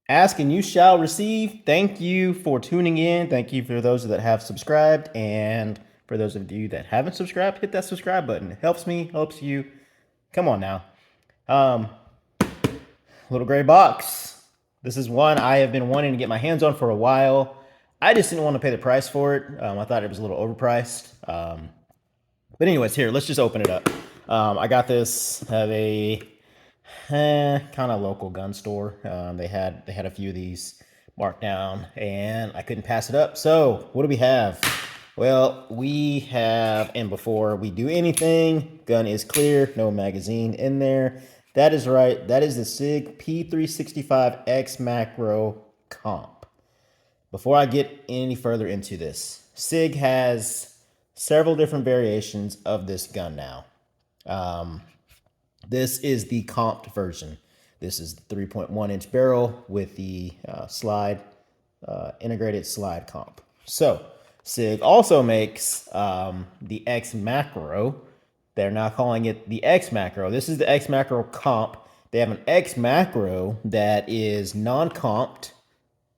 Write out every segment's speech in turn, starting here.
Ask and you shall receive. Thank you for tuning in. Thank you for those that have subscribed. And for those of you that haven't subscribed, hit that subscribe button. It helps me, helps you. Come on now. Um, Little gray box. This is one I have been wanting to get my hands on for a while. I just didn't want to pay the price for it. I thought it was a little overpriced. But anyways, here, let's just open it up. I got this at a kind of local gun store. They had a few of these marked down, and I couldn't pass it up. So what do we have? Well, we have, and before we do anything, gun is clear, no magazine in there. That is right. That is the Sig P365 X Macro Comp. Before I get any further into this, Sig has several different variations of this gun now. This is the comped version. This is the 3.1 inch barrel with the integrated slide comp. So Sig also makes the X Macro. They're now calling it the X Macro. This is the X Macro comp. They have an X Macro that is non-comped.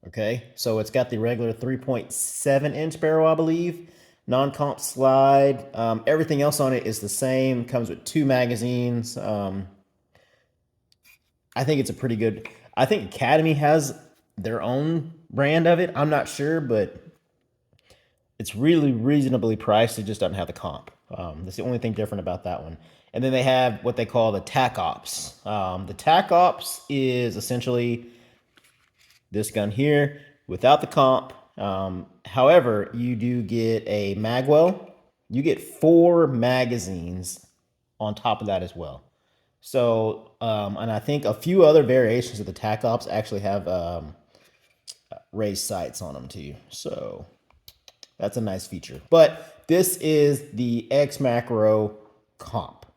Okay, so it's got the regular 3.7 inch barrel, I believe. Non-comp slide. Everything else on it is the same. Comes with 2 magazines. I think it's a pretty good. I think Academy has their own brand of it. I'm not sure, but it's really reasonably priced. It just doesn't have the comp. That's the only thing different about that one. And then they have what they call the TAC Ops. The TAC Ops is essentially this gun here without the comp. However, you do get a magwell. You get 4 magazines on top of that as well. So, and I think a few other variations of the TAC Ops actually have raised sights on them too. So that's a nice feature. But this is the X Macro Comp.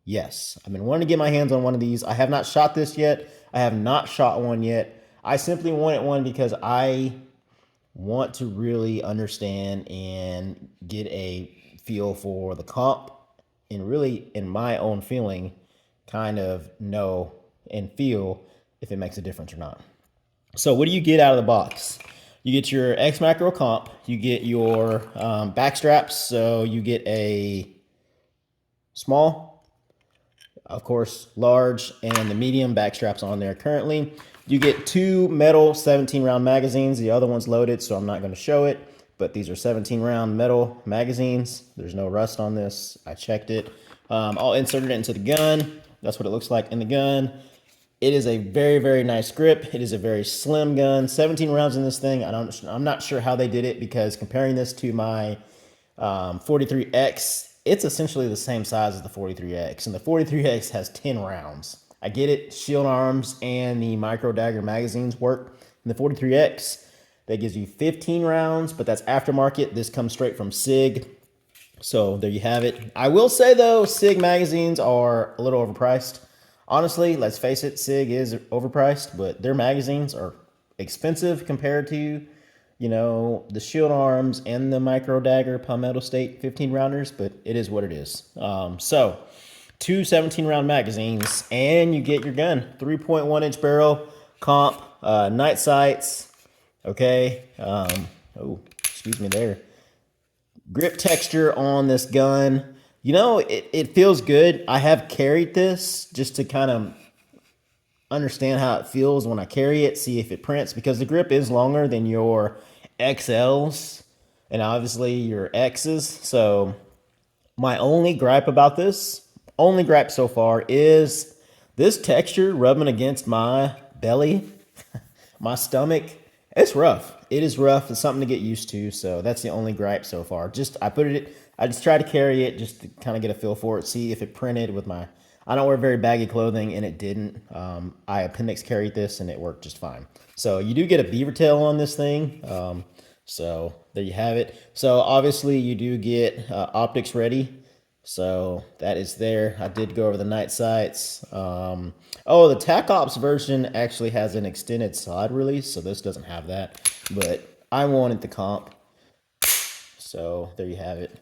Yes, I've been wanting to get my hands on one of these. I have not shot this yet. I have not shot one yet. I simply wanted one because I want to really understand and get a feel for the comp and really, in my own feeling, kind of know and feel if it makes a difference or not. So what do you get out of the box? You get your X Macro comp. You get your back straps. So you get a small, of course, large, and the medium back straps on there currently. You get 2 metal 17 round magazines. The other one's loaded, so I'm not going to show it. But these are 17 round metal magazines. There's no rust on this. I checked it. I'll insert it into the gun. That's what it looks like in the gun. It is a very, very nice grip. It is a very slim gun. 17 rounds in this thing. I'm not sure how they did it, because comparing this to my 43X, it's essentially the same size as the 43X. And the 43X has 10 rounds. I get it. Shield arms and the micro dagger magazines work. In the 43X, that gives you 15 rounds, but that's aftermarket. This comes straight from Sig. So there you have it. I will say, though, Sig magazines are a little overpriced. Honestly, let's face it, Sig is overpriced, but their magazines are expensive compared to, you know, the shield arms and the micro dagger Palmetto State 15 rounders, but it is what it is. So 2 17 round magazines, and you get your gun. 3.1 inch barrel, comp, night sights. Okay. Oh, excuse me there. Grip texture on this gun. You know, it feels good. I have carried this just to kind of understand how it feels when I carry it, see if it prints, because the grip is longer than your XLs and obviously your X's. So my only gripe about this, only gripe so far, is this texture rubbing against my belly, my stomach. It's rough. It is rough. It's something to get used to. So that's the only gripe so far. I just try to carry it just to kind of get a feel for it, see if it printed with my, I don't wear very baggy clothing, and it didn't. I appendix carried this and it worked just fine. So you do get a beaver tail on this thing. So there you have it. So obviously you do get optics ready. So that is there. I did go over the night sights. Oh, the TAC Ops version actually has an extended slide release, so this doesn't have that. But I wanted the comp. So there you have it.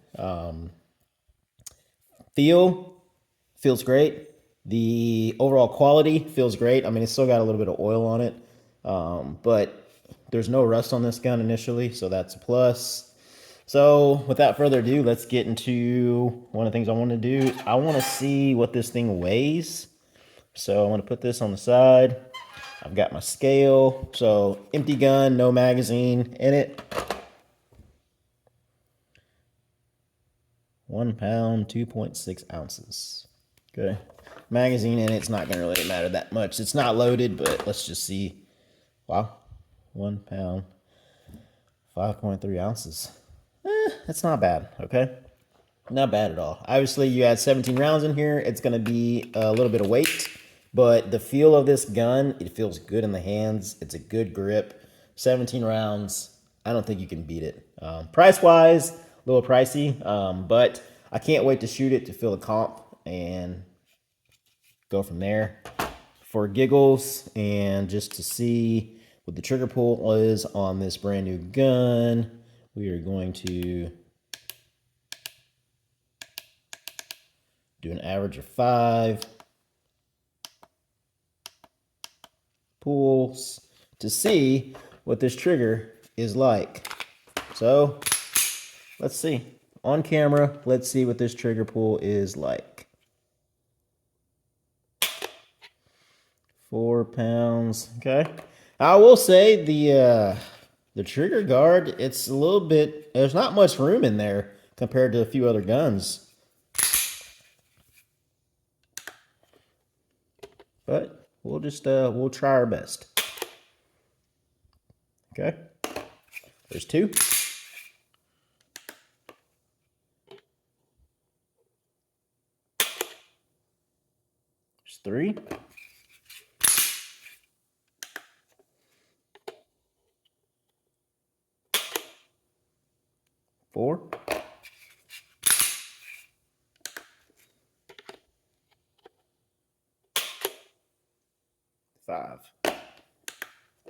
Feels great. The overall quality feels great. I mean, it's still got a little bit of oil on it. But there's no rust on this gun initially, so that's a plus. So without further ado, let's get into one of the things I want to do. I want to see what this thing weighs. So I'm going to put this on the side. I've got my scale. So empty gun, no magazine in it. 1 pound, 2.6 ounces. Okay. Magazine in it's not going to really matter that much. It's not loaded, but let's just see. Wow. 1 pound, 5.3 ounces. That's not bad, okay? Not bad at all. Obviously, you add 17 rounds in here. It's going to be a little bit of weight, but the feel of this gun, it feels good in the hands. It's a good grip. 17 rounds. I don't think you can beat it. Price-wise, a little pricey, but I can't wait to shoot it to feel the comp and go from there. For giggles and just to see what the trigger pull is on this brand new gun, we are going to do an average of 5 pulls to see what this trigger is like. So let's see. On camera, let's see what this trigger pull is like. 4 pounds. Okay. I will say the trigger guard, it's a little bit, there's not much room in there compared to a few other guns. But we'll just we'll try our best. Okay. There's 2. There's 3. 4. 5.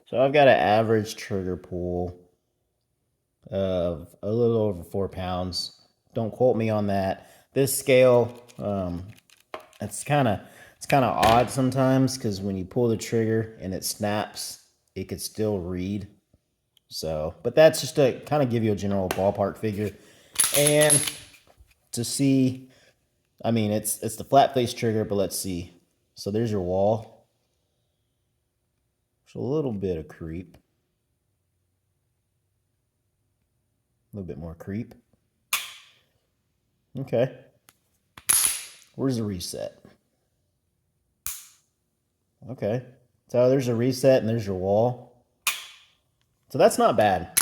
So I've got an average trigger pull of a little over 4 pounds. Don't quote me on that. This scale, it's kind of odd sometimes because when you pull the trigger and it snaps, it could still read. So, but that's just to kind of give you a general ballpark figure. And to see, I mean, it's the flat face trigger, but let's see. So there's your wall. There's a little bit of creep. A little bit more creep. Okay. Where's the reset? Okay. So there's a reset and there's your wall. So that's not bad.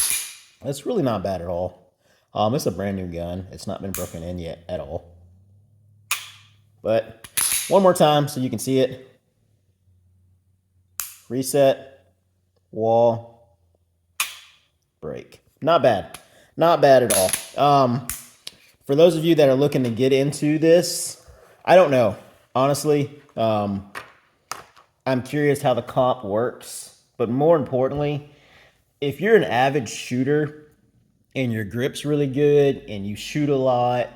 That's really not bad at all. It's a brand new gun. It's not been broken in yet at all. But one more time so you can see it. Reset, wall, break. Not bad. Not bad at all. For those of you that are looking to get into this, I don't know. Honestly, I'm curious how the comp works. But more importantly, if you're an avid shooter and your grip's really good and you shoot a lot,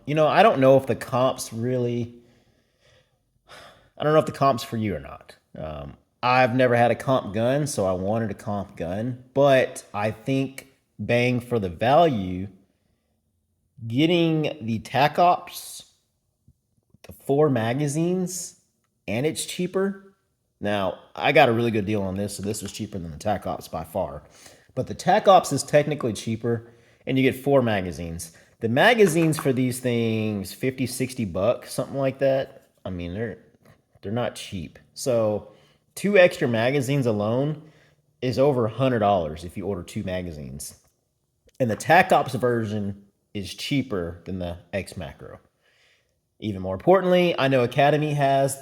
you know, I don't know if the comp's really, I don't know if the comp's for you or not. I've never had a comp gun, so I wanted a comp gun. But I think bang for the value, getting the TAC Ops, the 4 magazines, and it's cheaper. Now, I got a really good deal on this, so this was cheaper than the TAC Ops by far. But the TAC Ops is technically cheaper, and you get 4 magazines. The magazines for these things, 50, 60 bucks, something like that. I mean, they're not cheap. So 2 extra magazines alone is over $100 if you order 2 magazines. And the TAC Ops version is cheaper than the X Macro. Even more importantly, I know Academy has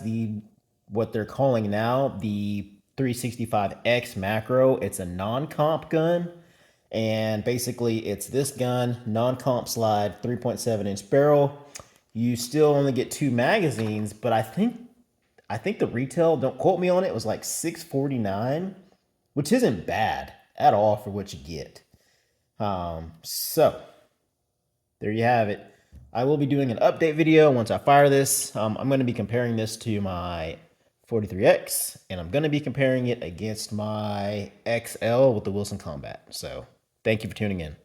what they're calling now the 365X Macro. It's a non-comp gun. And basically, it's this gun, non-comp slide, 3.7-inch barrel. You still only get 2 magazines, but I think the retail, don't quote me on it, was like $649, which isn't bad at all for what you get. So there you have it. I will be doing an update video once I fire this. I'm going to be comparing this to my 43X, and I'm going to be comparing it against my XL with the Wilson Combat. So thank you for tuning in.